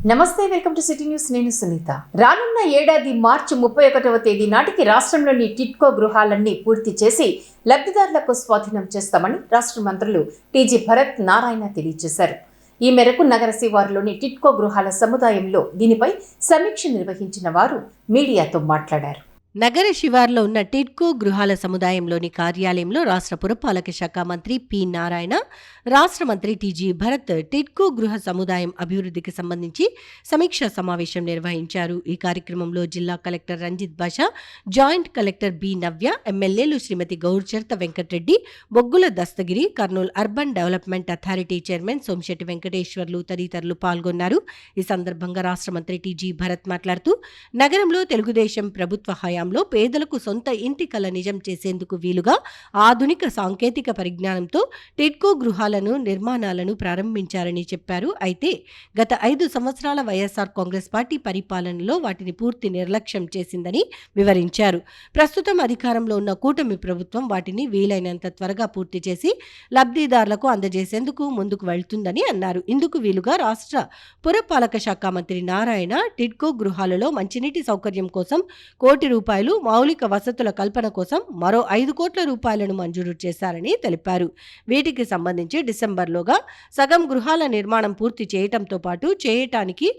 నమస్తే, welcome to city news. నేను సునీత. రానున్న ఏడాది మార్చి 31వ తేదీ నాటికి రాష్ట్రంలోని టిడ్కో గృహాలన్నీ పూర్తి చేసి లబ్ధిదారులకు స్వాధీనం చేస్తామని రాష్ట్ర మంత్రులు టీజీ భరత్, నారాయణ తెలియజేశారు. ఈ మేరకు నగర శివారులోని టిడ్కో గృహాల సముదాయంలో దీనిపై సమీక్ష నిర్వహించిన వారు మీడియాతో మాట్లాడారు. నగర శివార్లో ఉన్న టిడ్కో గృహాల సముదాయంలోని కార్యాలయంలో రాష్ట్ర పురపాలక శాఖ మంత్రి పి నారాయణ, రాష్ట్ర మంత్రి టీజీ భరత్ టిడ్కో గృహ సముదాయం అభివృద్ధికి సంబంధించి సమీక్షా సమావేశం నిర్వహించారు. ఈ కార్యక్రమంలో జిల్లా కలెక్టర్ రంజిత్ బాషా, జాయింట్ కలెక్టర్ బి నవ్య, ఎమ్మెల్యేలు శ్రీమతి గౌర్చర్త వెంకటరెడ్డి, బొగ్గుల Dastagiri, Kurnool urban development authority chairman Somisetti Venkateswarlu తదితరులు పాల్గొన్నారు. ఈ సందర్భంగా రాష్ట్ర మంత్రి టీజీ భరత్ మాట్లాడుతూ, నగరంలో తెలుగుదేశం ప్రభుత్వ హయాంలో పేదలకు సొంత ఇంటి కల నిజం చేసేందుకు వీలుగా ఆధునిక సాంకేతిక పరిజ్ఞానంతో టిడ్కో గృహాలను నిర్మాణాలను ప్రారంభించారని చెప్పారు. అయితే గత 5 సంవత్సరాల వైఎస్ఆర్ కాంగ్రెస్ పార్టీ పరిపాలనలో వాటిని పూర్తి నిర్లక్ష్యం చేసిందని వివరించారు. ప్రస్తుతం అధికారంలో ఉన్న కూటమి ప్రభుత్వం వాటిని వీలైనంత త్వరగా పూర్తి చేసి లబ్ధిదారులకు అందజేసేందుకు ముందుకు వెళ్తుందని అన్నారు. ఇందుకు వీలుగా రాష్ట్ర పురపాలక శాఖ మంత్రి నారాయణ టిడ్కో గృహాలలో మంచినీటి సౌకర్యం కోసం ₹1 కోటి, మౌలిక వసతుల కల్పన కోసం మరో ₹5 కోట్ల మంజూరు చేశారని తెలిపారు. వీటికి సంబంధించి డిసెంబర్లోగా సగం గృహాల నిర్మాణం పూర్తి చేయటంతో పాటు చేయటానికి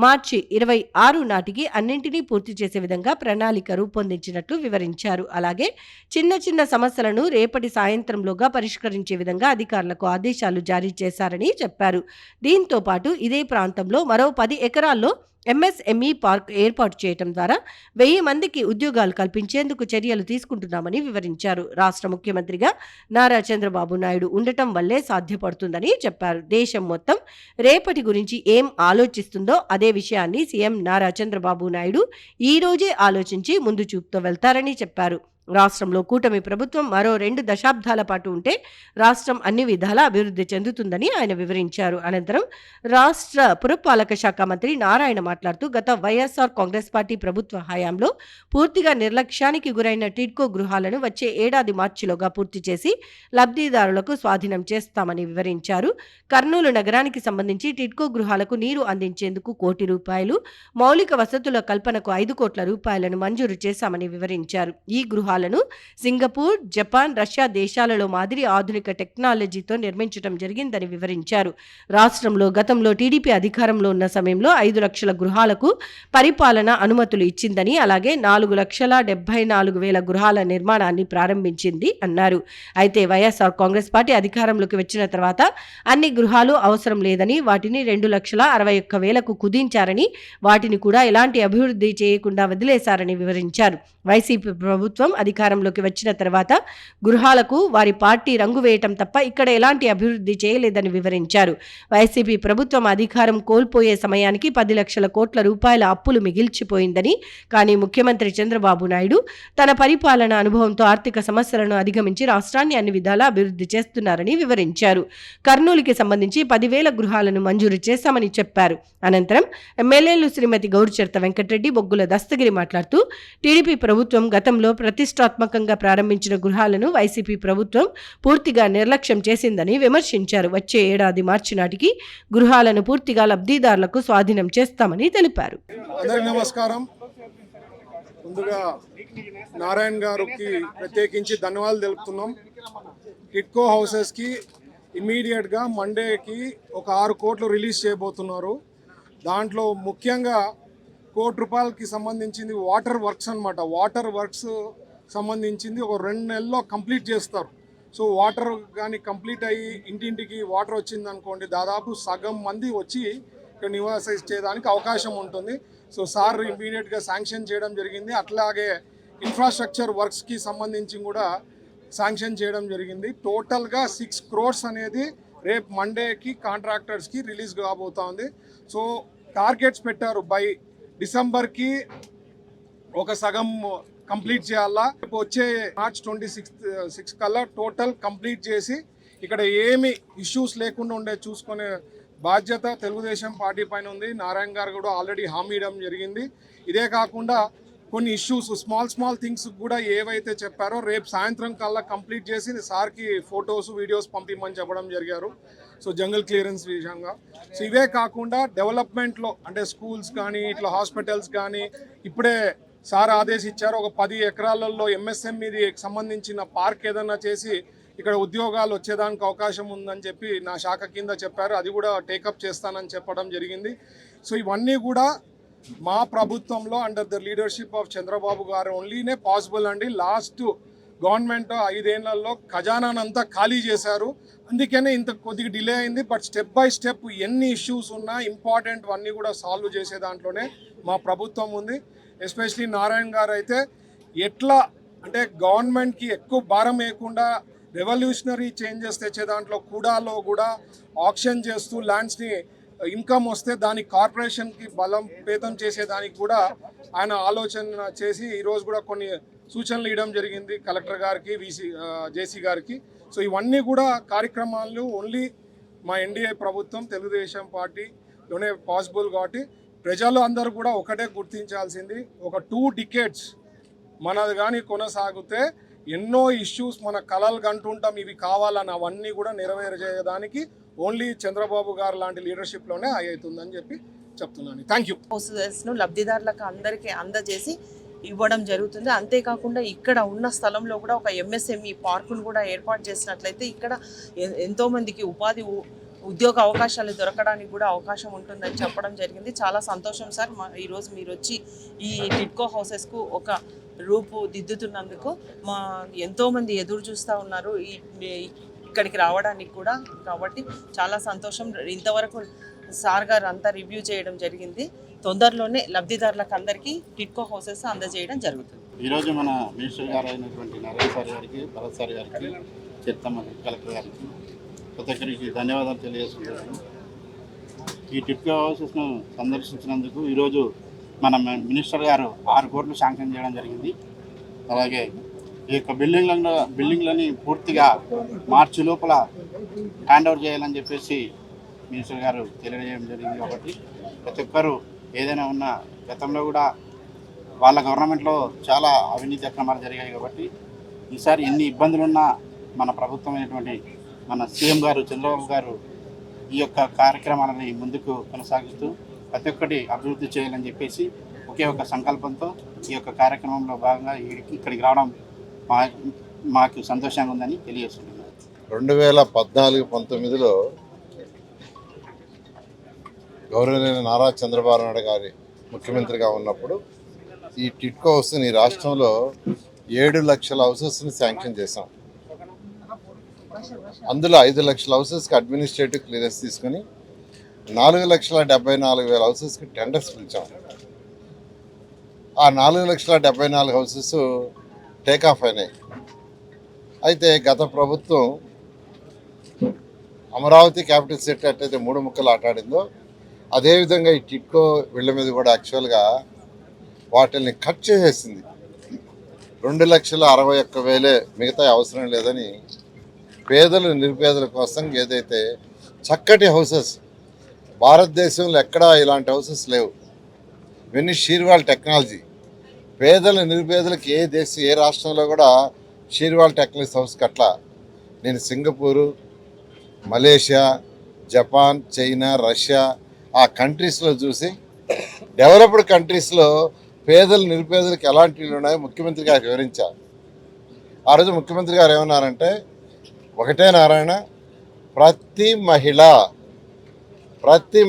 మార్చి 26 నాటికి అన్నింటినీ పూర్తి చేసే విధంగా ప్రణాళిక రూపొందించినట్లు వివరించారు. అలాగే చిన్న సమస్యలను రేపటి సాయంత్రంలోగా పరిష్కరించే విధంగా అధికారులకు ఆదేశాలు జారీ చేశారని చెప్పారు. దీంతో పాటు ఇదే ప్రాంతంలో మరో 10 ఎకరాల్లో ఎంఎస్ఎంఈ పార్క్ ఏర్పాటు చేయడం ద్వారా 1000 మందికి ఉద్యోగాలు కల్పించేందుకు చర్యలు తీసుకుంటున్నామని వివరించారు. రాష్ట్ర ముఖ్యమంత్రిగా నారా చంద్రబాబు నాయుడు ఉండటం వల్లే సాధ్యపడుతుందని చెప్పారు. దేశం మొత్తం రేపటి గురించి ఏం ఆలోచిస్తుందో అదే విషయాన్ని సీఎం నారా చంద్రబాబు నాయుడు ఈ రోజే ఆలోచించి ముందు చూపుతో వెళ్తారని చెప్పారు. రాష్ట్రంలో కూటమి ప్రభుత్వం మరో 2 దశాబ్దాల పాటు ఉంటే రాష్ట్రం అన్ని విధాలా అభివృద్ధి చెందుతుందని ఆయన వివరించారు. అనంతరం రాష్ట్ర పురపాలక శాఖ మంత్రి నారాయణ మాట్లాడుతూ, గత వైఎస్ఆర్ కాంగ్రెస్ పార్టీ ప్రభుత్వ హయాంలో పూర్తిగా నిర్లక్ష్యానికి గురైన టిడ్కో గృహాలను వచ్చే ఏడాది మార్చిలోగా పూర్తి చేసి లబ్ధిదారులకు స్వాధీనం చేస్తామని వివరించారు. కర్నూలు నగరానికి సంబంధించి టిడ్కో గృహాలకు నీరు అందించేందుకు ₹1 కోటి, మౌలిక వసతుల కల్పనకు ₹5 కోట్ల మంజూరు చేశామని వివరించారు. ఈ గృహాలను సింగపూర్, జపాన్, రష్యా దేశాలలో మాదిరి ఆధునిక టెక్నాలజీతో నిర్మించడం జరిగిందని వివరించారు. రాష్ట్రంలో గతంలో టీడీపీ అధికారంలో ఉన్న సమయంలో 5 లక్షల గృహాలకు పరిపాలన అనుమతులు ఇచ్చిందని, అలాగే 4,74,000 గృహాల నిర్మాణాన్ని ప్రారంభించింది అన్నారు. అయితే వైఎస్ఆర్ కాంగ్రెస్ పార్టీ అధికారంలోకి వచ్చిన తర్వాత అన్ని గృహాలు అవసరం లేదని, వాటిని 2,61,000కు కుదించారని, వాటిని కూడా ఎలాంటి అభివృద్ధి చేయకుండా వదిలేశారని వివరించారు. వైసీపీ ప్రభుత్వం అధికారంలోకి వచ్చిన తర్వాత గృహాలకు వారి పార్టీ రంగు వేయటం తప్ప ఇక్కడ ఎలాంటి అభివృద్ధి చేయలేదని వివరించారు. వైసీపీ ప్రభుత్వం అధికారం కోల్పోయే సమయానికి ₹10 లక్షల అప్పులు మిగిల్చిపోయిందని, కానీ ముఖ్యమంత్రి చంద్రబాబు నాయుడు తన పరిపాలన అనుభవంతో ఆర్థిక సమస్యలను అధిగమించి రాష్ట్రాన్ని అన్ని విధాలా అభివృద్ధి చేస్తున్నారని వివరించారు. కర్నూలుకి సంబంధించి 10,000 గృహాలను మంజూరు చేశామని చెప్పారు. అనంతరం ఎమ్మెల్యేలు శ్రీమతి గౌర్చర్త వెంకటరెడ్డి, బొగ్గుల దస్తగిరి మాట్లాడుతూ, టీడీపీ ప్రభుత్వం గతంలో ప్రతిష్టాత్మకంగా ప్రారంభించిన గృహాలను వైసీపీ ప్రభుత్వం పూర్తిగా నిర్లక్ష్యం చేసిందని విమర్శించారు. వచ్చే ఏడాది మార్చి నాటికి గృహాలను పూర్తిగా లబ్ధిదారులకు స్వాధీనం చేస్తామని తెలిపారు. అందరికీ నమస్కారం. ముందుగా నారాయణ గారికి ప్రత్యేకించి ధన్యవాదాలు తెలుపుతున్నాం. టిడ్కో హౌసెస్కి ఇమీడియట్గా మండేకి ఒక 6 కోట్లు రిలీజ్ చేయబోతున్నారు. దాంట్లో ముఖ్యంగా ₹1 కోటి సంబంధించింది వాటర్ వర్క్స్ అనమాట. వాటర్ వర్క్స్ సంబంధించింది ఒక 2 నెలల్లో కంప్లీట్ చేస్తారు. సో వాటర్ కానీ కంప్లీట్ అయ్యి ఇంటింటికి వాటర్ వచ్చింది అనుకోండి, దాదాపు సగం మంది వచ్చి ఇక్కడ నివాసించేదానికి అవకాశం ఉంటుంది. సో సార్ ఇమీడియట్గా శాంక్షన్ చేయడం జరిగింది. అట్లాగే ఇన్ఫ్రాస్ట్రక్చర్ వర్క్స్కి సంబంధించి కూడా శాంక్షన్ చేయడం జరిగింది. టోటల్గా 6 crores అనేది రేపు మండేకి కాంట్రాక్టర్స్కి రిలీజ్ కాబోతోంది. సో టార్గెట్స్ పెట్టారు, బై డిసెంబర్కి ఒక సగం కంప్లీట్ చేయాలా. వచ్చే మార్చ్ 26 కల్లా టోటల్ కంప్లీట్ చేసి ఇక్కడ ఏమి ఇష్యూస్ లేకుండా ఉండే చూసుకునే బాధ్యత తెలుగుదేశం పార్టీ పైన ఉంది. నారాయణ గారు కూడా ఆల్రెడీ హామీ ఇవ్వడం జరిగింది. ఇదే కాకుండా కొన్ని ఇష్యూస్ స్మాల్ థింగ్స్ కూడా ఏవైతే చెప్పారో రేపు సాయంత్రం కల్లా కంప్లీట్ చేసి సార్కి ఫొటోస్ వీడియోస్ పంపించమని చెప్పడం జరిగారు. సో జంగల్ క్లియరెన్స్ విషయంగా. సో ఇవే కాకుండా డెవలప్మెంట్లో అంటే స్కూల్స్ కానీ ఇట్లా హాస్పిటల్స్ కానీ ఇప్పుడే సార్ ఆదేశించారు, ఒక 10 ఎకరాలలో ఎంఎస్ఎంఈకి సంబంధించిన పార్క్ ఏదన్నా చేసి ఇక్కడ ఉద్యోగాలు వచ్చేదానికి అవకాశం ఉందని చెప్పి నా శాఖ కింద చెప్పారు. అది కూడా టేకప్ చేస్తానని చెప్పడం జరిగింది. సో ఇవన్నీ కూడా మా ప్రభుత్వంలో under the leadership of Chandrababu గారు ఓన్లీనే పాసిబుల్ అండి. లాస్ట్ గవర్నమెంట్ 5 ఏళ్లలో ఖజానానంతా ఖాళీ చేశారు, అందుకనే ఇంత కొద్దిగా డిలే అయింది. బట్ స్టెప్ బై స్టెప్ ఎన్ని ఇష్యూస్ ఉన్నా ఇంపార్టెంట్ అన్నీ కూడా సాల్వ్ చేసే దాంట్లోనే మా ప్రభుత్వం ఉంది. ఎస్పెషలీ నారాయణ గారు అయితే ఎట్లా అంటే గవర్నమెంట్కి ఎక్కువ భారం వేయకుండా రెవల్యూషనరీ చేంజెస్ తెచ్చే దాంట్లో కూడా ఆక్షన్ చేస్తూ ల్యాండ్స్ని ఇన్కమ్ వస్తే దాని కార్పొరేషన్కి బలోపేతం చేసేదానికి కూడా ఆయన ఆలోచన చేసి ఈరోజు కూడా కొన్ని సూచనలు ఇవ్వడం జరిగింది కలెక్టర్ గారికి, జేసీ గారికి. సో ఇవన్నీ కూడా కార్యక్రమాలు ఓన్లీ మా ఎన్డీఏ ప్రభుత్వం తెలుగుదేశం పార్టీలోనే పాసిబుల్. కాబట్టి ప్రజలు అందరూ కూడా ఒకటే గుర్తించాల్సింది, ఒక 2 decades మనది కానీ కొనసాగితే ఎన్నో ఇష్యూస్ మన కలలు కంటుంటాం, ఇవి కావాలని అవన్నీ కూడా నెరవేర్చేయడానికి ఓన్లీ చంద్రబాబు గారు లాంటి లీడర్షిప్లోనే అవుతుందని చెప్పి చెప్తున్నాను. Thank you. హౌసెస్ను లబ్ధిదారులకు అందరికీ అందజేసి ఇవ్వడం జరుగుతుంది. అంతేకాకుండా ఇక్కడ ఉన్న స్థలంలో కూడా ఒక ఎంఎస్ఎంఈ పార్కును కూడా ఏర్పాటు చేసినట్లయితే ఇక్కడ ఎంతోమందికి ఉద్యోగ అవకాశాలు దొరకడానికి కూడా అవకాశం ఉంటుందని చెప్పడం జరిగింది. చాలా సంతోషం సార్, ఈరోజు మీరు వచ్చి ఈ టిడ్కో హౌసెస్కు ఒక రూపుదిద్దుతున్నందుకు మా ఎంతోమంది ఎదురు చూస్తూ ఉన్నారు ఇక్కడికి రావడానికి కూడా. కాబట్టి చాలా సంతోషం. ఇంతవరకు సార్ గారు అంతా రివ్యూ చేయడం జరిగింది. తొందరలోనే లబ్ధిదారులకు అందరికీ టిడ్కో హౌసెస్ అందజేయడం జరుగుతుంది. ఈరోజు మన మినిస్టర్ గారు అయినటువంటి నారాయణ సార్ గారికి, భరత్ సార్ గారికి, చిత్తమ్మ కలెక్టర్ గారికి ప్రతి ఒక్కరికి ధన్యవాదాలు తెలియజేస్తున్నాను. ఈ టిడ్కో హౌసెస్ను సందర్శించినందుకు ఈరోజు మన మినిస్టర్ గారు 6 కోట్లు శాంక్షన్ చేయడం జరిగింది. అలాగే ఈ యొక్క బిల్డింగ్లని పూర్తిగా మార్చి లోపల హ్యాండ్ ఓవర్ చేయాలని చెప్పేసి మినిస్టర్ గారు తెలియజేయడం జరిగింది. కాబట్టి ప్రతి ఒక్కరు ఏదైనా ఉన్నా, గతంలో కూడా వాళ్ళ గవర్నమెంట్లో చాలా అవినీతి అక్రమాలు జరిగాయి. కాబట్టి ఈసారి ఎన్ని ఇబ్బందులున్నా మన ప్రభుత్వమైనటువంటి మన సీఎం గారు చంద్రబాబు గారు ఈ యొక్క కార్యక్రమాలని ముందుకు కొనసాగిస్తూ ప్రతి ఒక్కటి అభివృద్ధి చేయాలని చెప్పేసి ఒకే ఒక సంకల్పంతో ఈ యొక్క కార్యక్రమంలో భాగంగా ఇక్కడికి రావడం మాకు సంతోషంగా ఉందని తెలియజేస్తున్నాను. 2014-19లో గౌరవనీయ నారా చంద్రబాబు నాయుడు గారి ముఖ్యమంత్రిగా ఉన్నప్పుడు ఈ టిడ్కో హౌస్ని రాష్ట్రంలో 7 లక్షల హౌసెస్ని శాంక్షన్ చేశాం. అందులో 5 లక్షల హౌసెస్కి అడ్మినిస్ట్రేటివ్ క్లియరెన్స్ తీసుకుని 4,74,000 హౌసెస్కి టెండర్స్ పిలిచాం. ఆ 4,74,000 హౌసెస్ టేక్ ఆఫ్ అయినాయి. అయితే గత ప్రభుత్వం అమరావతి క్యాపిటల్ సిటీ అట్టయితే 3 ముక్కలు ఆటాడిందో అదేవిధంగా ఈ టిడ్కో వీళ్ళ మీద కూడా యాక్చువల్గా వాటిని కట్ చేసేసింది. 2,61,000 మిగతా అవసరం లేదని పేదలు నిరుపేదల కోసం ఏదైతే చక్కటి హౌసెస్, భారతదేశంలో ఎక్కడా ఇలాంటి హౌసెస్ లేవు. ఇవన్నీ షీర్వాల్ టెక్నాలజీ. పేదల నిరుపేదలకు ఏ రాష్ట్రంలో కూడా షీర్వాల్ టెక్నాలజీ హౌస్ కట్లా. నేను Singapore, Malaysia, Japan, China, Russia ఆ కంట్రీస్లో చూసి డెవలప్డ్ కంట్రీస్లో పేదలు నిరుపేదలకు ఎలాంటి ఇళ్ళు ఉన్నాయో ముఖ్యమంత్రి గారు వివరించారు. ఆ రోజు ముఖ్యమంత్రి గారు ఏమన్నారంటే, ఒకటే నారాయణ, ప్రతి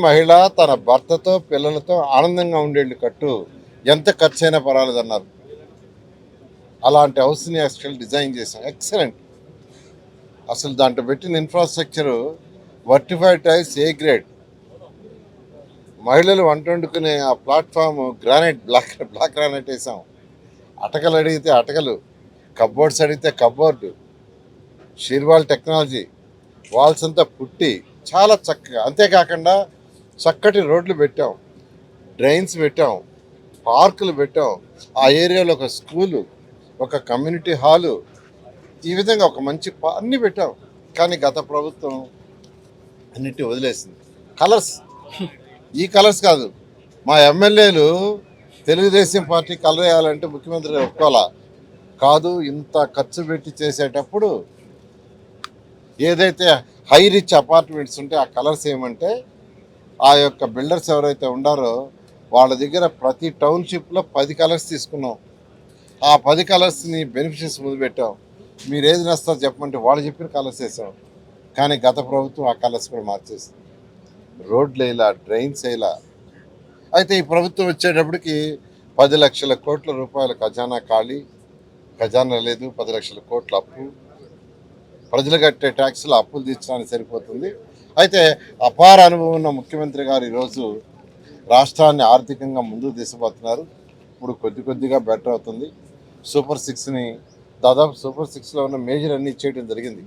మహిళ తన భర్తతో పిల్లలతో ఆనందంగా ఉండేళ్ళు కట్టు, ఎంత ఖర్చు అయినా పర్వాలేదన్నారు. అలాంటి హౌస్ని యాక్చువల్ డిజైన్ చేసాం. ఎక్సలెంట్. అసలు దాంట్లో పెట్టిన infrastructure vitrified tiles A grade. మహిళలు వంట వండుకునే ఆ ప్లాట్ఫామ్ బ్లాక్ గ్రానైట్ వేసాం. అటకలు అడిగితే అటకలు, కబ్బోర్డ్స్ అడిగితే కబ్బోర్డు, షీర్వాల్ టెక్నాలజీ, వాల్స్ అంతా పుట్టి చాలా చక్కగా. అంతేకాకుండా చక్కటి రోడ్లు పెట్టాం, డ్రైన్స్ పెట్టాం, పార్కులు పెట్టాం. ఆ ఏరియాలో ఒక స్కూలు, ఒక కమ్యూనిటీ హాలు, ఈ విధంగా ఒక మంచి అన్నీ పెట్టాం. కానీ గత ప్రభుత్వం అన్నిటి వదిలేసింది. కలర్స్, ఈ కలర్స్ కాదు, మా ఎమ్మెల్యేలు తెలుగుదేశం పార్టీ కలరేయాలంటే ముఖ్యమంత్రి ఒప్పుకోవాలా. కాదు, ఇంత ఖర్చు పెట్టి చేసేటప్పుడు ఏదైతే హై రిచ్ అపార్ట్మెంట్స్ ఉంటే ఆ కలర్స్ ఏమంటే ఆ యొక్క బిల్డర్స్ ఎవరైతే ఉండారో వాళ్ళ దగ్గర ప్రతి టౌన్షిప్లో 10 కలర్స్ తీసుకున్నాం. ఆ 10 కలర్స్ని బెనిఫిషరీస్ ముందు పెట్టాం. మీరు ఏది నస్తారో చెప్పమంటే వాళ్ళు చెప్పిన కలర్స్ వేసాం. కానీ గత ప్రభుత్వం ఆ కలర్స్ కూడా మార్చేసింది. రోడ్లు వేయలా, డ్రైన్స్ వేయలా. అయితే ఈ ప్రభుత్వం వచ్చేటప్పటికి 10 లక్షల కోట్ల రూపాయల ఖజానా ఖాళీ, ఖజానా లేదు, 10 లక్షల కోట్ల అప్పు, ప్రజలు కట్టే ట్యాక్సులు అప్పులు తీర్చడానికి సరిపోతుంది. అయితే అపార అనుభవం ఉన్న ముఖ్యమంత్రి గారు ఈరోజు రాష్ట్రాన్ని ఆర్థికంగా ముందుకు తీసుకుపోతున్నారు. ఇప్పుడు కొద్దిగా బెటర్ అవుతుంది. సూపర్ 6ని దాదాపు సూపర్ 6లో ఉన్న మేజర్ అన్ని ఇచ్చేయడం జరిగింది.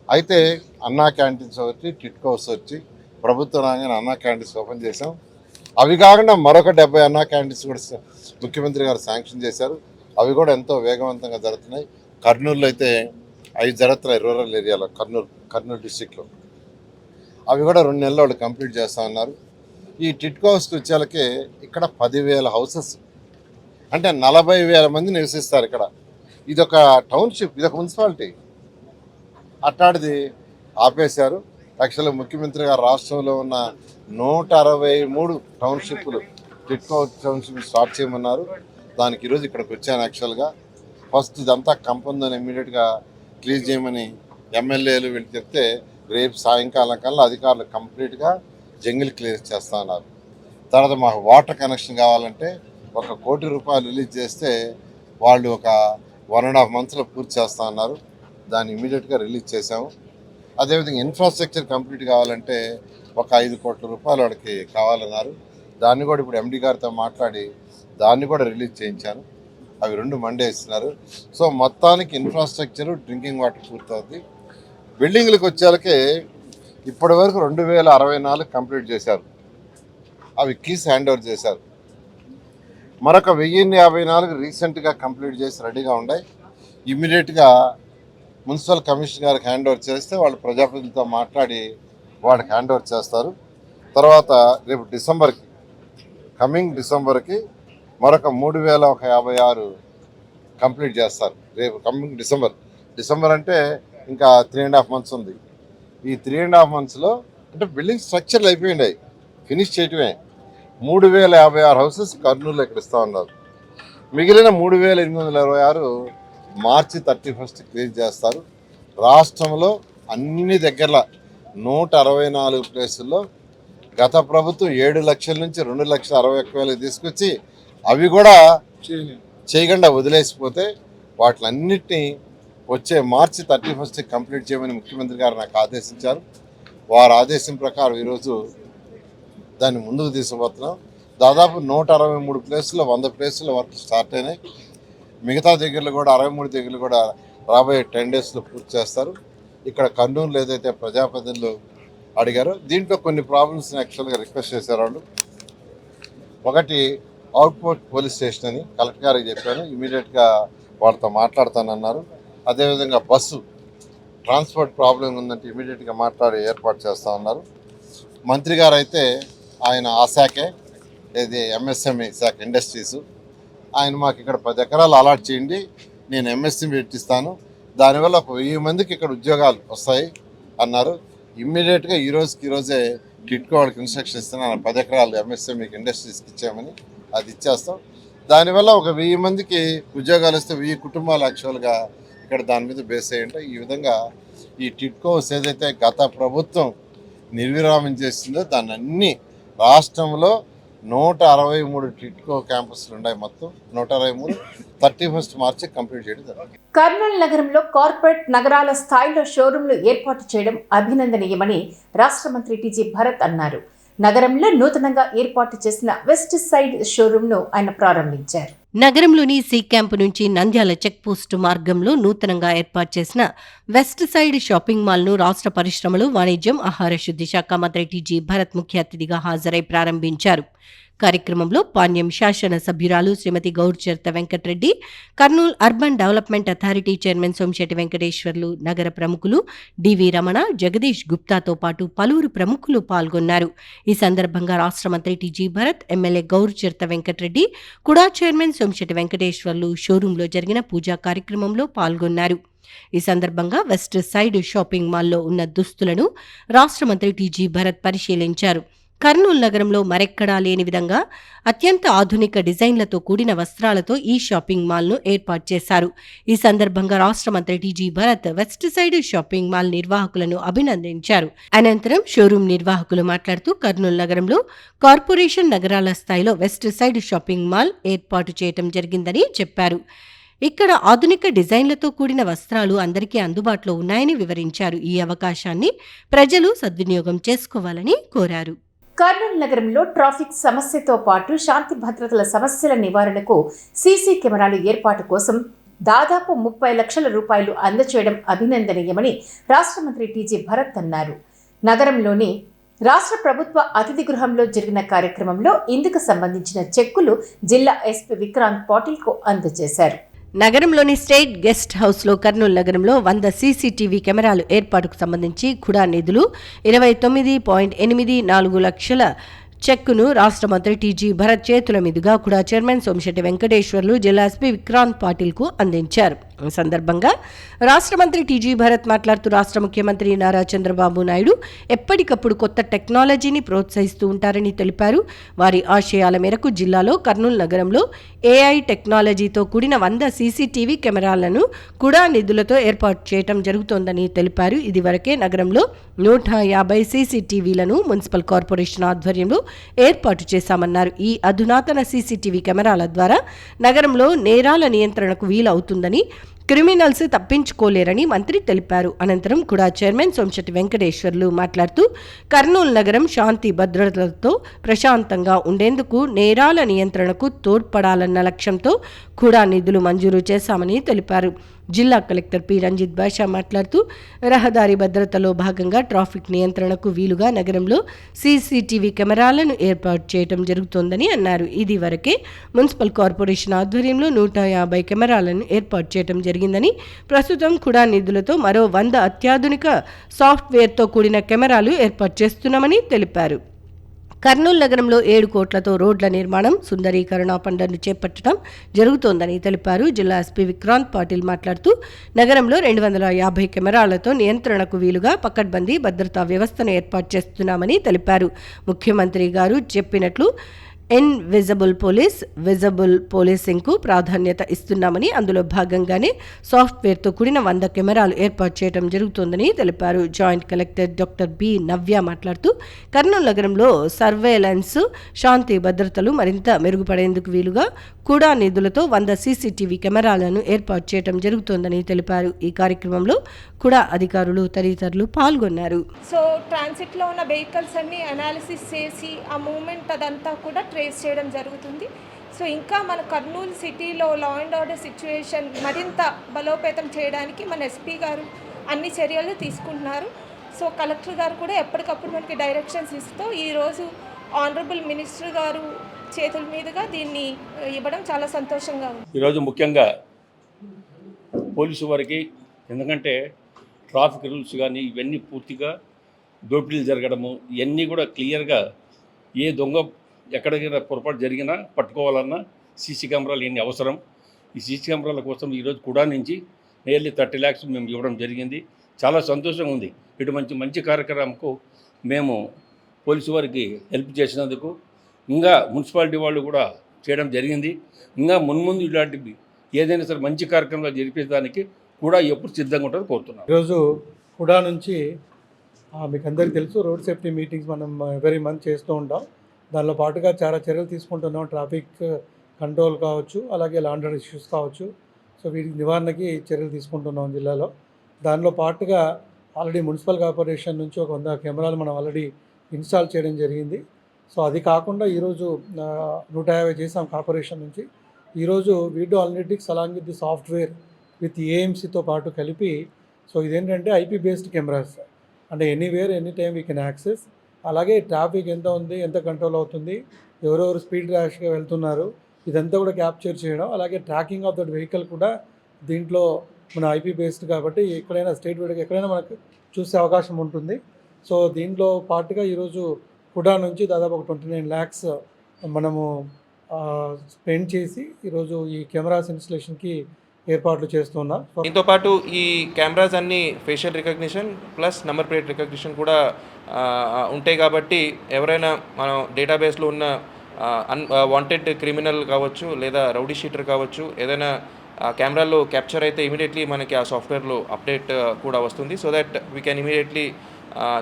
అయితే అన్నా క్యాంటీన్స్ వచ్చి, టిట్కో హౌస్ వచ్చి, ప్రభుత్వం రాగానే అన్నా క్యాంటీన్స్ ఓపెన్ చేశాం. అవి కాకుండా మరొక 70 అన్నా క్యాంటీన్స్ కూడా ముఖ్యమంత్రి గారు శాంక్షన్ చేశారు. అవి కూడా ఎంతో వేగవంతంగా జరుగుతున్నాయి. కర్నూలులో అయితే 5 జరుగుతున్నాయి, రూరల్ ఏరియాలో, కర్నూలు డిస్టిక్లో. అవి కూడా 2 నెలల్లో వాళ్ళు కంప్లీట్ చేస్తూ ఉన్నారు. ఈ టిట్కో హౌస్కి వచ్చేళ్ళకి ఇక్కడ 10,000 హౌసెస్, అంటే 40,000 మంది నివసిస్తారు ఇక్కడ. ఇదొక టౌన్షిప్, ఇదొక మున్సిపాలిటీ. అట్టాడిది ఆపేశారు. యాక్చువల్గా ముఖ్యమంత్రి గారు రాష్ట్రంలో ఉన్న 163 టౌన్షిప్లు టిట్కో టౌన్షిప్ స్టార్ట్ చేయమన్నారు. దానికి ఈరోజు ఇక్కడికి వచ్చాను. యాక్చువల్గా ఫస్ట్ ఇదంతా కంపొందని ఇమ్మీడియట్గా క్లీన్ చేయమని ఎమ్మెల్యేలు వీళ్ళు చెప్తే రేపు సాయంకాలం కల్లా అధికారులు కంప్లీట్గా జంగిల్ క్లియర్ చేస్తా ఉన్నారు. తర్వాత మాకు వాటర్ కనెక్షన్ కావాలంటే 1 కోటి రూపాయలు రిలీజ్ చేస్తే వాళ్ళు ఒక 1.5 monthsలో పూర్తి చేస్తా ఉన్నారు. దాన్ని ఇమీడియట్గా రిలీజ్ చేసాము. అదేవిధంగా ఇన్ఫ్రాస్ట్రక్చర్ కంప్లీట్ కావాలంటే ఒక 5 కోట్ల రూపాయలు వాడికి కావాలన్నారు. దాన్ని కూడా ఇప్పుడు ఎండి గారితో మాట్లాడి దాన్ని కూడా రిలీజ్ చేయించాను. అవి 2 మండే ఇస్తున్నారు. సో మొత్తానికి ఇన్ఫ్రాస్ట్రక్చరు, డ్రింకింగ్ వాటర్ పూర్తవుతుంది. బిల్డింగ్లకు వచ్చేళ్ళకి ఇప్పటి వరకు 2064 కంప్లీట్ చేశారు. అవి కీస్ హ్యాండ్ ఓవర్ చేశారు. మరొక 1054 రీసెంట్గా కంప్లీట్ చేసి రెడీగా ఉన్నాయి. ఇమ్మీడియట్గా మున్సిపల్ కమిషనర్ గారికి హ్యాండ్ ఓవర్ చేస్తే వాళ్ళు ప్రజాప్రతినిధులతో మాట్లాడి వాళ్ళకి హ్యాండ్ ఓవర్ చేస్తారు. తర్వాత రేపు కమింగ్ డిసెంబర్కి మరొక 3056 కంప్లీట్ చేస్తారు. రేపు కమింగ్ డిసెంబర్ అంటే ఇంకా 3.5 months ఉంది. ఈ 3.5 monthsలో అంటే బిల్డింగ్ స్ట్రక్చర్లు అయిపోయినాయి, ఫినిష్ చేయటమే. 3056 హౌసెస్ కర్నూలులో ఇక్కడ ఇస్తూ ఉన్నారు. మిగిలిన 3826 మార్చి 31 క్లియర్ చేస్తారు. రాష్ట్రంలో అన్ని దగ్గర 164 ప్లేసుల్లో గత ప్రభుత్వం 7 లక్షల నుంచి 2,61,000 తీసుకొచ్చి అవి కూడా చేయకుండా వదిలేసిపోతే వాటిలన్నిటినీ వచ్చే మార్చి 31 కంప్లీట్ చేయమని ముఖ్యమంత్రి గారు నాకు ఆదేశించారు. వారి ఆదేశం ప్రకారం ఈరోజు దాన్ని ముందుకు తీసుకుపోతున్నాం. దాదాపు 163 ప్లేసుల్లో 100 ప్లేసుల్లో వర్క్ స్టార్ట్ అయినాయి. మిగతా దగ్గరలో కూడా 63 దగ్గరలో కూడా రాబోయే 10 daysలో పూర్తి చేస్తారు. ఇక్కడ కర్నూలులో ఏదైతే ప్రజాప్రతినిధులు అడిగారో దీంట్లో కొన్ని ప్రాబ్లమ్స్ని యాక్చువల్గా రిక్వెస్ట్ చేశారు వాళ్ళు. ఒకటి అవుట్పోర్ట్ పోలీస్ స్టేషన్ అని కలెక్టర్ గారికి చెప్పాను. ఇమీడియట్గా వాళ్ళతో మాట్లాడతానన్నారు. అదేవిధంగా బస్సు ట్రాన్స్పోర్ట్ ప్రాబ్లం ఉందంటే ఇమీడియట్గా మాట్లాడి ఏర్పాటు చేస్తూ ఉన్నారు. మంత్రి గారు అయితే ఆయన ఆ శాఖే, ఇది ఎంఎస్ఎంఈ శాఖ ఇండస్ట్రీసు, ఆయన మాకు ఇక్కడ 10 ఎకరాలు అలాట్ చేయండి, నేను ఎంఎస్ఎంఈ పెట్టిస్తాను, దానివల్ల ఒక 1000 మందికి ఇక్కడ ఉద్యోగాలు వస్తాయి అన్నారు. ఇమ్మీడియట్గా ఈరోజే టిట్కో వాళ్ళకి ఇన్స్ట్రక్షన్ ఇస్తున్నాను. 10 ఎకరాలు ఎంఎస్ఎంఈకి ఇండస్ట్రీస్కి ఇచ్చామని, అది ఇచ్చేస్తాం. దానివల్ల ఒక 1000 మందికి ఉద్యోగాలు వస్తే 1000 కుటుంబాలు యాక్చువల్గా ఇక్కడ దాని మీద బేస్ అయ్యంటే ఈ విధంగా ఈ టిట్కోస్ ఏదైతే గత ప్రభుత్వం నిర్విరామం చేసిందో దాన్ని అన్ని రాష్ట్రంలో 163 టిట్కో క్యాంపస్లు ఉన్నాయి. మొత్తం 163 31 మార్చి కంప్లీట్ చేయడం జరిగింది. కర్నూలు నగరంలో కార్పొరేట్ నగరాల స్థాయిలో షోరూంలు ఏర్పాటు చేయడం అభినందనీయమని రాష్ట్ర మంత్రి టీజీ భరత్ అన్నారు. నగరంలో నూతనంగా ఏర్పాటు చేసిన వెస్ట్ సైడ్ షోరూంను ఆయన ప్రారంభించారు. నగరంలోని సి క్యాంపు నుంచి నంద్యాల చెక్ పోస్టు మార్గంలో నూతనంగా ఏర్పాటు చేసిన వెస్ట్ సైడ్ షాపింగ్ మాల్ను రాష్ట్ర పరిశ్రమలు, వాణిజ్యం, ఆహార శుద్ధి శాఖ మంత్రి టీజీ భరత్ ముఖ్య అతిథిగా హాజరై ప్రారంభించారు. కార్యక్రమంలో పాణ్యం శాసన సభ్యురాలు శ్రీమతి గౌర్చర్త Venkatareddy, Kurnool urban development authority chairman Somisetti Venkateswarlu, నగర ప్రముఖులు డివి రమణ, జగదీష్ గుప్తాతో పాటు పలువురు ప్రముఖులు పాల్గొన్నారు. ఈ సందర్భంగా రాష్ట్ర మంత్రి టీజీ భరత్, ఎమ్మెల్యే గౌర్చర్త వెంకటరెడ్డి, కుడా చైర్మన్ సోమిశెట్టి వెంకటేశ్వర్లు షోరూంలో జరిగిన పూజా కార్యక్రమంలో పాల్గొన్నారు. ఈ సందర్భంగా వెస్ట్ సైడ్ షాపింగ్ మాల్లో ఉన్న దుస్తులను రాష్ట్ర మంత్రి టీజీ భరత్ పరిశీలించారు. కర్నూలు నగరంలో మరెక్కడా లేని విధంగా అత్యంత ఆధునిక డిజైన్లతో కూడిన వస్త్రాలతో ఈ షాపింగ్ మాల్ను ఏర్పాటు చేశారు. ఈ సందర్భంగా రాష్ట్ర మంత్రి T G Bharat west side shopping mall నిర్వాహకులను అభినందించారు. అనంతరం షోరూం నిర్వాహకులు మాట్లాడుతూ కర్నూలు నగరంలో కార్పొరేషన్ నగరాల స్థాయిలో వెస్ట్ సైడ్ షాపింగ్ మాల్ ఏర్పాటు చేయడం జరిగిందని చెప్పారు. ఇక్కడ ఆధునిక డిజైన్లతో కూడిన వస్త్రాలు అందరికీ అందుబాటులో ఉన్నాయని వివరించారు. ఈ అవకాశాన్ని ప్రజలు సద్వినియోగం చేసుకోవాలని కోరారు. కర్నూలు నగరంలో ట్రాఫిక్ సమస్యతో పాటు శాంతి భద్రతల సమస్యల నివారణకు సీసీ కెమెరాలు ఏర్పాటు కోసం దాదాపు 30 లక్షల రూపాయలు అందచేయడం అభినందనీయమని రాష్ట్ర మంత్రి టీజీ భరత్ అన్నారు. నగరంలోని రాష్ట్ర ప్రభుత్వ అతిథి గృహంలో జరిగిన కార్యక్రమంలో ఇందుకు సంబంధించిన చెక్కులు జిల్లా ఎస్పీ విక్రాంత్ పాటిల్కు అందజేశారు. నగరంలోని స్టేట్ గెస్ట్ హౌస్లో కర్నూలు నగరంలో 100 సీసీటీవీ కెమెరాలు ఏర్పాటుకు సంబంధించి కుడా నిధులు 29.84 లక్షల చెక్కును రాష్ట్ర మంత్రి టీజీ భరత్ చేతుల మీదుగా కుడా చైర్మన్ సోమిశెట్టి వెంకటేశ్వర్లు జిల్లా ఎస్పీ విక్రాంత్ పాటిల్కు అందించారు. ఈ సందర్భంగా రాష్ట్ర మంత్రి టీజీ భరత్ మాట్లాడుతూ రాష్ట్ర ముఖ్యమంత్రి నారా చంద్రబాబు నాయుడు ఎప్పటికప్పుడు కొత్త టెక్నాలజీని ప్రోత్సహిస్తూ ఉంటారని తెలిపారు. వారి ఆశయాల మేరకు జిల్లాలో కర్నూలు నగరంలో ఏఐ టెక్నాలజీతో కూడిన 100 సీసీటీవీ కెమెరాలను కుడా నిధులతో ఏర్పాటు చేయడం జరుగుతోందని తెలిపారు. ఇదివరకే నగరంలో 150 సీసీటీవీలను మున్సిపల్ కార్పొరేషన్ ఆధ్వర్యంలో ఏర్పాటు చేశామన్నారు. ఈ అధునాతన సీసీటీవీ కెమెరాల ద్వారా నగరంలో నేరాల నియంత్రణకు వీలవుతుందని, క్రిమినల్స్ తప్పించుకోలేరని మంత్రి తెలిపారు. అనంతరం కుడా చైర్మన్ సోమిశెట్టి వెంకటేశ్వర్లు మాట్లాడుతూ కర్నూలు నగరం శాంతి భద్రతలతో ప్రశాంతంగా ఉండేందుకు నేరాల నియంత్రణకు తోడ్పడాలన్న లక్ష్యంతో కుడా నిధులు మంజూరు చేశామని తెలిపారు. జిల్లా కలెక్టర్ పి రంజిత్ బాషా మాట్లాడుతూ రహదారి భద్రతలో భాగంగా ట్రాఫిక్ నియంత్రణకు వీలుగా నగరంలో సీసీటీవీ కెమెరాలను ఏర్పాటు చేయడం జరుగుతోందని అన్నారు. ఇది వరకే మున్సిపల్ కార్పొరేషన్ ఆధ్వర్యంలో 150 కెమెరాలను ఏర్పాటు చేయడం జరిగిందని, ప్రస్తుతం కుడా నిధులతో మరో 100 అత్యాధునిక సాఫ్ట్వేర్తో కూడిన కెమెరాలు ఏర్పాటు చేస్తున్నామని తెలిపారు. కర్నూలు నగరంలో 7 కోట్లతో రోడ్ల నిర్మాణం, సుందరీకరణ పనులను చేపట్టడం జరుగుతోందని తెలిపారు. జిల్లా ఎస్పీ విక్రాంత్ పాటిల్ మాట్లాడుతూ నగరంలో 250 కెమెరాలతో నియంత్రణకు వీలుగా పకడ్బందీ భద్రతా వ్యవస్థను ఏర్పాటు చేస్తున్నామని తెలిపారు. ముఖ్యమంత్రి గారు చెప్పినట్లు ఇన్విజిబుల్ పోలీస్, విజిబుల్ పోలీసింగ్కు ప్రాధాన్యత ఇస్తున్నామని, అందులో భాగంగానే సాఫ్ట్వేర్తో కూడిన 100 కెమెరాలు ఏర్పాటు చేయడం జరుగుతోందని తెలిపారు. జాయింట్ కలెక్టర్ డాక్టర్ బి నవ్య మాట్లాడుతూ కర్నూలు నగరంలో సర్వేలెన్స్, శాంతి భద్రతలు మరింత మెరుగుపడేందుకు వీలుగా కుడా నిధులతో 100 సీసీటీవీ కెమెరాలను ఏర్పాటు చేయడం జరుగుతోందని తెలిపారు. ఈ కార్యక్రమంలో కుడా అధికారులు తదితరులు పాల్గొన్నారు. సో ట్రాన్సిట్లో ఉన్న వెహికల్స్ అన్ని అనాలిసిస్ చేసి ఆ మూమెంట్ అదంతా కూడా ట్రేస్ చేయడం జరుగుతుంది. సో ఇంకా మన కర్నూలు సిటీలో లా అండ్ ఆర్డర్ సిచ్యువేషన్ మరింత బలోపేతం చేయడానికి మన ఎస్పీ గారు అన్ని చర్యలు తీసుకుంటున్నారు. సో కలెక్టర్ గారు కూడా ఎప్పటికప్పుడు మనకి డైరెక్షన్స్ ఇస్తూ ఈరోజు ఆనరబుల్ మినిస్టర్ గారు చేతుల మీదుగా దీన్ని ఇవ్వడం చాలా సంతోషంగా ఉంది. ఈరోజు ముఖ్యంగా పోలీసు వారికి, ఎందుకంటే ట్రాఫిక్ రూల్స్ కానీ ఇవన్నీ పూర్తిగా దోపిడీలు జరగడము ఇవన్నీ కూడా క్లియర్గా ఏ దొంగ ఎక్కడికైనా పొరపాటు జరిగినా పట్టుకోవాలన్నా సీసీ కెమెరాలు ఇవన్నీ అవసరం. ఈ సీసీ కెమెరాల కోసం ఈరోజు కూడా నుంచి నియర్లీ 30 lakhs మేము ఇవ్వడం జరిగింది. చాలా సంతోషంగా ఉంది. ఇటు మంచి కార్యక్రమంకు మేము పోలీసు వారికి హెల్ప్ చేసినందుకు ఇంకా మున్సిపాలిటీ వాళ్ళు కూడా చేయడం జరిగింది. ఇంకా మున్ముందు ఇలాంటివి ఏదైనా సరే మంచి కార్యక్రమాలు జరిపేదానికి కూడా ఎప్పుడు సిద్ధంగా ఉంటుందో కోరుతున్నాను. ఈరోజు కుడా నుంచి మీకు అందరికీ తెలుసు రోడ్ సేఫ్టీ మీటింగ్స్ మనం ఎవ్రీ మంత్ చేస్తూ ఉంటాం. దానిలో పాటుగా చాలా చర్యలు తీసుకుంటున్నాం. ట్రాఫిక్ కంట్రోల్ కావచ్చు, అలాగే లా అండ్ ఆర్డర్ ఇష్యూస్ కావచ్చు. సో వీటి నివారణకి చర్యలు తీసుకుంటున్నాం జిల్లాలో. దానిలో పాటుగా ఆల్రెడీ మున్సిపల్ కార్పొరేషన్ నుంచి ఒక 100 కెమెరాలు మనం ఆల్రెడీ ఇన్స్టాల్ చేయడం జరిగింది. సో అది కాకుండా ఈరోజు 150 చేసాం కార్పొరేషన్ నుంచి. ఈరోజు video analytics along with the software with ఏఎంసీతో పాటు కలిపి, సో ఇదేంటంటే ఐపీ బేస్డ్ కెమెరాస్, అంటే anywhere any time we can access. అలాగే ట్రాఫిక్ ఎంత ఉంది, ఎంత కంట్రోల్ అవుతుంది, ఎవరెవరు స్పీడ్ ర్యాష్గా వెళ్తున్నారు, ఇదంతా కూడా క్యాప్చర్ చేయడం. అలాగే ట్రాకింగ్ ఆఫ్ దట్ వెహికల్ కూడా దీంట్లో మన ఐపీ బేస్డ్ కాబట్టి ఎక్కడైనా స్టేట్ వైడ్గా ఎక్కడైనా మనకు చూసే అవకాశం ఉంటుంది. సో దీంట్లో పాటుగా ఈరోజు హుడా నుంచి దాదాపు ఒక 29 lakhs మనము స్పెండ్ చేసి ఈరోజు ఈ కెమెరాస్ ఇన్స్టలేషన్కి ఏర్పాట్లు చేస్తున్నాం. దీంతో పాటు ఈ కెమెరాస్ అన్ని facial recognition plus number plate recognition కూడా ఉంటాయి కాబట్టి ఎవరైనా మనం డేటాబేస్లో ఉన్న వాంటెడ్ క్రిమినల్ కావచ్చు లేదా రౌడీ షీటర్ కావచ్చు ఏదైనా కెమెరాలో క్యాప్చర్ అయితే ఇమీడియట్లీ మనకి ఆ సాఫ్ట్వేర్లో అప్డేట్ కూడా వస్తుంది. So that we can immediately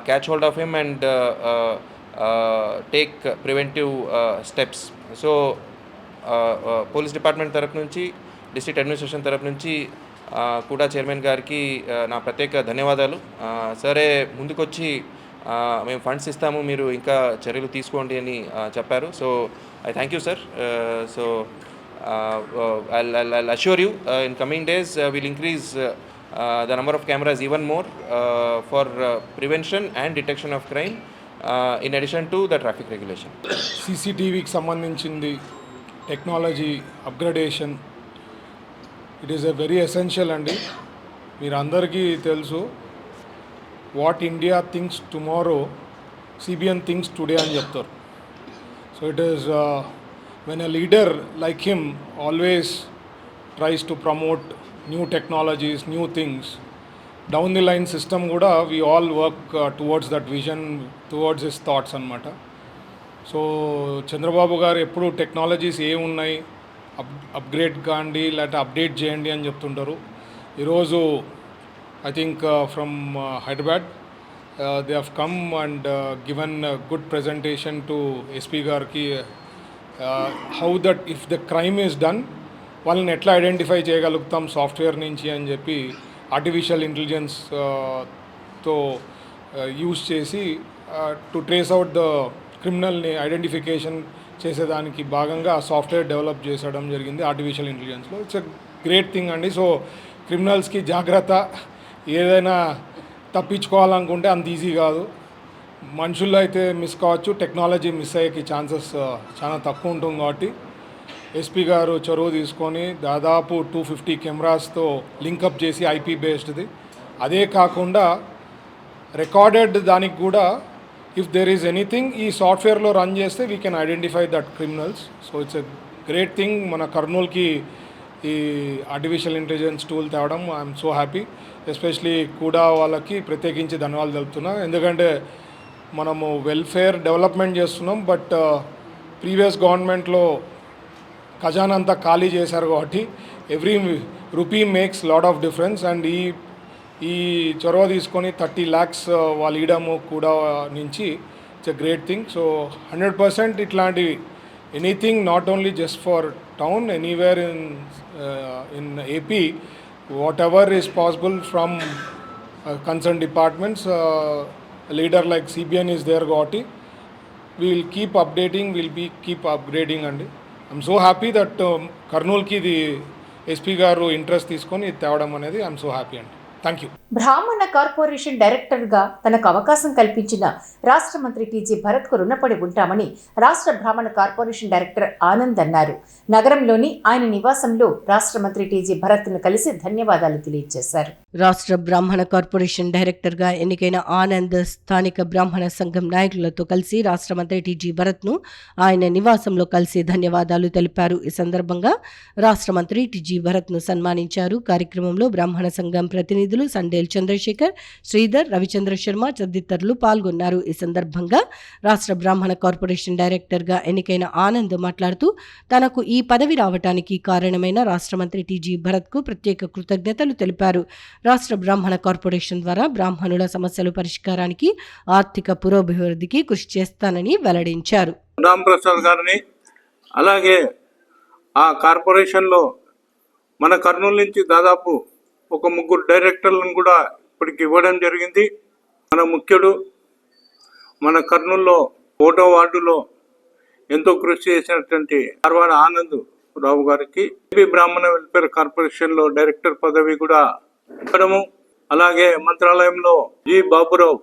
catch hold of him and take preventive steps. So police department తరఫు నుంచి డిస్ట్రిక్ట్ అడ్మినిస్ట్రేషన్ తరఫు నుంచి కూడా చైర్మన్ గారికి నా ప్రత్యేక ధన్యవాదాలు. సరే ముందుకొచ్చి మేము ఫండ్స్ ఇస్తాము, మీరు ఇంకా చర్యలు తీసుకోండి అని చెప్పారు. So I thank you sir. So I'll assure you in coming days we'll increase the number of cameras even more for prevention and detection of crime in addition to the traffic regulation. సీసీటీవీకి సంబంధించింది technology upgradation it is a very essential అండి. మీరు అందరికీ తెలుసు what India thinks tomorrow CBN thinks today అని చెప్తారు. So it is when a leader like him always tries to promote new technologies, new things, down the line system kuda we all work towards that vision, towards his thoughts anamata. So Chandrababu garu eppudu technologies ఏ ఉన్నాయి upgrade కాండి లేకపోతే update చేయండి అని చెప్తుంటారు. ఈరోజు I think from Hyderabad they have come and given good presentation to SP గారికి how that if the crime is done వాళ్ళని ఎట్లా ఐడెంటిఫై చేయగలుగుతాం సాఫ్ట్వేర్ నుంచి అని చెప్పి ఆర్టిఫిషియల్ ఇంటెలిజెన్స్తో యూస్ చేసి టు ట్రేస్ అవుట్ ద క్రిమినల్ని ఐడెంటిఫికేషన్ చేసేదానికి భాగంగా సాఫ్ట్వేర్ డెవలప్ చేసడం జరిగింది ఆర్టిఫిషియల్ ఇంటెలిజెన్స్లో. ఇట్స్ ఎ గ్రేట్ థింగ్ అండి. సో క్రిమినల్స్కి జాగ్రత్త, ఏదైనా తప్పించుకోవాలనుకుంటే అంత ఈజీ కాదు. మనుషుల్లో అయితే మిస్ కావచ్చు, టెక్నాలజీ మిస్ అయ్యే ఛాన్సెస్ చాలా తక్కువ ఉంటుంది. కాబట్టి ఎస్పీ గారు చొరవ తీసుకొని దాదాపు 250 కెమెరాస్తో లింకప్ చేసి ఐపీ బేస్డ్ది, అదే కాకుండా రికార్డెడ్ దానికి కూడా ఇఫ్ దెర్ ఈజ్ ఎనీథింగ్ ఈ సాఫ్ట్వేర్లో రన్ చేస్తే we can identify that criminals. So it's a great thing. మన కర్నూలుకి ఈ ఆర్టిఫిషియల్ ఇంటెలిజెన్స్ టూల్ తేవడం ఐఎమ్ సో హ్యాపీ. ఎస్పెషలీ కూడా వాళ్ళకి ప్రత్యేకించి ధన్యవాదాలు తెలుపుతున్నా. ఎందుకంటే మనము వెల్ఫేర్ డెవలప్మెంట్ చేస్తున్నాం, బట్ ప్రీవియస్ గవర్నమెంట్లో ఖజానా అంతా ఖాళీ చేశారు కాబట్టి every rupee makes lot of difference. And ఈ చొరవ తీసుకొని 30 lakhs వాళ్ళు ఇవ్వడము కూడా నుంచి it's a great thing. So 100% ఇట్లాంటి anything not only just for town, anywhere in AP, what ever is possible from concern departments, leader like CBN is there కాబట్టి we will keep updating, keep upgrading అండి. I'm so happy that కర్నూలుకి ఇది SP గారు interest తీసుకొని తేవడం అనేది I'm so happy అండి. Thank you. బ్రాహ్మణ కార్పొరేషన్ డైరెక్టర్గా తనకు అవకాశం కల్పించిన రాష్ట్ర మంత్రి టీజీ భరత్కు రుణపడి ఉంటామని రాష్ట్ర బ్రాహ్మణ కార్పొరేషన్ డైరెక్టర్ ఆనంద్ అన్నారు. నగరంలోని ఆయన నివాసంలో రాష్ట్ర మంత్రి టీజీ భరత్ను కలిసి ధన్యవాదాలు తెలియజేశారు. రాష్ట్ర బ్రాహ్మణ కార్పొరేషన్ డైరెక్టర్గా ఎన్నికైన ఆనంద్ స్థానిక బ్రాహ్మణ సంఘం నాయకులతో కలిసి రాష్ట్ర మంత్రి టీజీ భరత్ను ఆయన నివాసంలో కలిసి ధన్యవాదాలు తెలిపారు. ఈ సందర్భంగా రాష్ట్ర మంత్రి టీజీ భరత్ను సన్మానించారు. కార్యక్రమంలో బ్రాహ్మణ సంఘం ప్రతినిధులు సండేల్ చంద్రశేఖర్, శ్రీధర్, రవిచంద్ర శర్మ తదితరులు పాల్గొన్నారు. ఈ సందర్భంగా రాష్ట్ర బ్రాహ్మణ కార్పొరేషన్ డైరెక్టర్గా ఎన్నికైన ఆనంద్ మాట్లాడుతూ తనకు ఈ పదవి రావటానికి కారణమైన రాష్ట్ర మంత్రి టీజీ భరత్కు ప్రత్యేక కృతజ్ఞతలు తెలిపారు. రాష్ట్ర బ్రాహ్మణ కార్పొరేషన్ ద్వారా బ్రాహ్మణుల సమస్యల పరిష్కారానికి, ఆర్థిక పురోభివృద్ధికి కృషి చేస్తానని వెల్లడించారు. రాంప్రసాద్ గారిని, అలాగే ఆ కార్పొరేషన్లో మన కర్నూలు నుంచి దాదాపు ఒక 3 డైరెక్టర్లను కూడా ఇప్పటికి ఇవ్వడం జరిగింది. మన ముఖ్యుడు మన కర్నూలులో 1వ వార్డులో ఎంతో కృషి చేసినటువంటి కార్వాడ ఆనంద్ రావు గారికి ఏపీ బ్రాహ్మణ వెల్ఫేర్ కార్పొరేషన్లో డైరెక్టర్ పదవి కూడా ఇవ్వడము, అలాగే మంత్రాలయంలో జి బాబురావు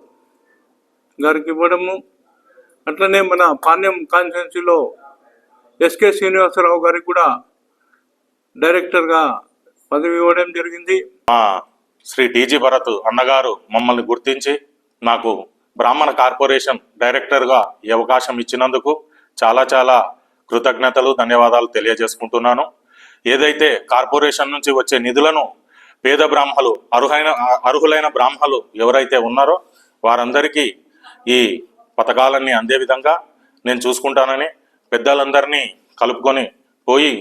గారికి ఇవ్వడము, అట్లనే మన పాణ్యం కాన్స్టిట్యున్సీలో ఎస్కే శ్రీనివాసరావు గారికి కూడా డైరెక్టర్గా పదవి ఇవ్వడం జరిగింది. శ్రీ టీజీ భరత్ అన్నగారు మమ్మల్ని గుర్తించి నాకు బ్రాహ్మణ కార్పొరేషన్ డైరెక్టర్గా ఈ అవకాశం ఇచ్చినందుకు చాలా చాలా కృతజ్ఞతలు, ధన్యవాదాలు తెలియజేసుకుంటున్నాను. ఏదైతే కార్పొరేషన్ నుంచి వచ్చే నిధులను పేద బ్రాహ్మలు అర్హులైన బ్రాహ్మలు ఎవరైతే ఉన్నారో వారందరికీ ఈ పథకాలన్నీ అందే విధంగా నేను చూసుకుంటానని పెద్దలందరినీ కలుపుకొని పోయి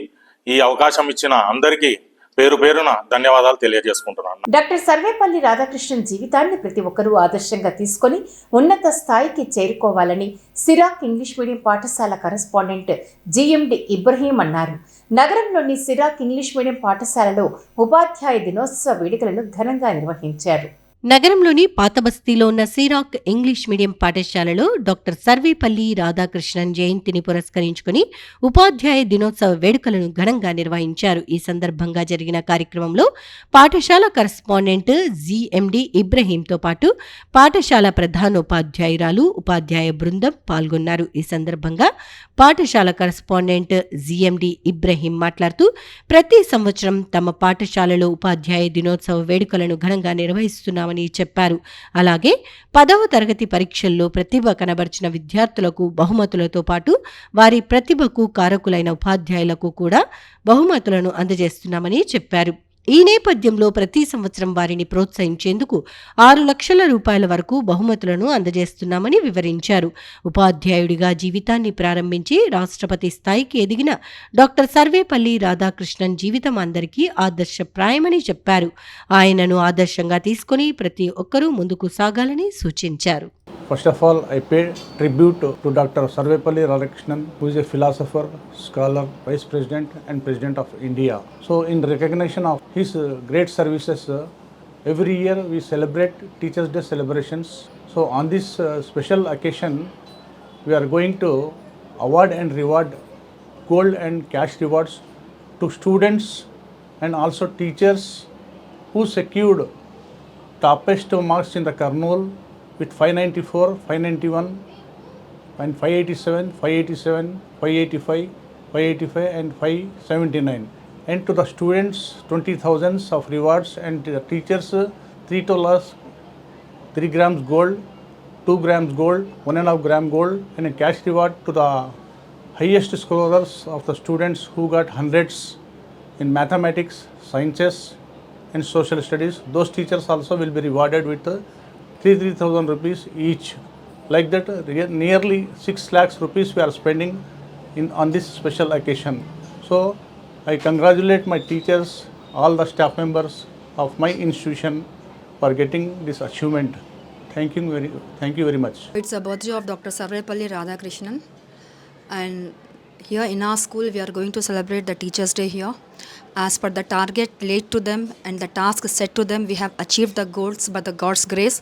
ఈ అవకాశం ఇచ్చిన అందరికీ పేరు పేరున ధన్యవాదాలు తెలియజేసుకుంటున్నాను. డాక్టర్ సర్వేపల్లి రాధాకృష్ణన్ జీవితాన్ని ప్రతి ఒక్కరూ ఆదర్శంగా తీసుకొని ఉన్నత స్థాయికి చేరుకోవాలని సిరాక్ ఇంగ్లీష్ మీడియం పాఠశాల కరెస్పాండెంట్ జిఎండి ఇబ్రహీం అన్నారు. నగరంలోని సిరాక్ ఇంగ్లీష్ మీడియం పాఠశాలలో ఉపాధ్యాయ దినోత్సవ వేడుకలను ఘనంగా నిర్వహించారు. నగరంలోని పాతబస్తీలో ఉన్న సిరాక్ ఇంగ్లీష్ మీడియం పాఠశాలలో డాక్టర్ సర్వేపల్లి రాధాకృష్ణన్ జయంతిని పురస్కరించుకుని ఉపాధ్యాయ దినోత్సవ వేడుకలను ఘనంగా నిర్వహించారు. ఈ సందర్భంగా జరిగిన కార్యక్రమంలో పాఠశాల కరెస్పాండెంట్ జిఎండి ఇబ్రహీంతో పాటు పాఠశాల ప్రధానోపాధ్యాయురాలు, ఉపాధ్యాయ బృందం పాల్గొన్నారు. ఈ సందర్భంగా పాఠశాల కరెస్పాండెంట్ జిఎండి ఇబ్రహీం మాట్లాడుతూ ప్రతి సంవత్సరం తమ పాఠశాలలో ఉపాధ్యాయ దినోత్సవ వేడుకలను ఘనంగా నిర్వహిస్తున్నామని చెప్పారు. అలాగే 10వ తరగతి పరీక్షల్లో ప్రతిభ కనబర్చిన విద్యార్థులకు బహుమతులతో పాటు వారి ప్రతిభకు కారకులైన ఉపాధ్యాయులకు కూడా బహుమతులను అందజేస్తున్నామని చెప్పారు. ఈ నేపథ్యంలో ప్రతి సంవత్సరం వారిని ప్రోత్సహించేందుకు 6 లక్షల రూపాయల వరకు బహుమతులను అందజేస్తున్నామని వివరించారు. ఉపాధ్యాయుడిగా జీవితాన్ని ప్రారంభించి రాష్ట్రపతి స్థాయికి ఎదిగిన డాక్టర్ సర్వేపల్లి రాధాకృష్ణన్ జీవితం అందరికీ ఆదర్శప్రాయమని చెప్పారు. ఆయనను ఆదర్శంగా తీసుకుని ప్రతి ఒక్కరూ ముందుకు సాగాలని సూచించారు. First of all, I pay tribute to Dr. Sarvepalli Radhakrishnan, who is a philosopher, scholar, Vice President and President of India. So in recognition of his great services, every year we celebrate Teachers' Day celebrations. So on this special occasion, we are going to award and reward gold and cash rewards to students and also teachers who secured topest marks in the Kurnool with 594, 591 and 587, 587, 585, 585 and 579. And to the students, 20,000 of rewards, and to the teachers, 3 tolas, 3 grams gold, 2 grams gold, 1.5 gram gold, and a cash reward to the highest scorers of the students who got hundreds in mathematics, sciences and social studies. Those teachers also will be rewarded with 3,000 rupees each. Like that, nearly 6 lakhs rupees we are spending on this special occasion. So I congratulate my teachers, all the staff members of my institution for getting this achievement. Thank you very much. It's a birthday of Dr. Sarvepalli Radhakrishnan, and here in our school we are going to celebrate the Teachers' Day here. As per the target laid to them and the task set to them, we have achieved the goals by the God's grace.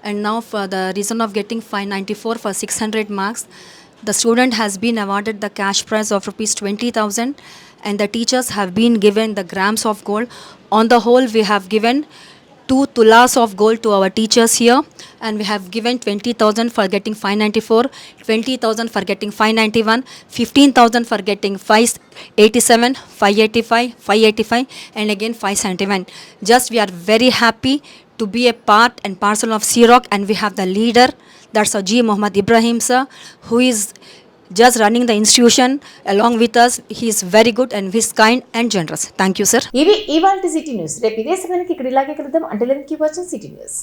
And now for the reason of getting 594 for 600 marks, the student has been awarded the cash prize of rupees 20,000 and the teachers have been given the grams of gold. On the whole, we have given 2 tulas of gold to our teachers here, and we have given 20,000 for getting 594, 20,000 for getting 591, 15,000 for getting 587, 585, 585 and again 571. Just we are very happy to be a part and parcel of Sirak, and we have the leader, that's G. Muhammad Ibrahim sir, who is just running the institution along with us. He is very good and he is kind and generous. Thank you, sir. ఇవి ఇవాల్టి city news. రేపు ఇదే సమయానికి ఇక్కడ ఇలాగే కలుద్దాం. Until then keep watching city news.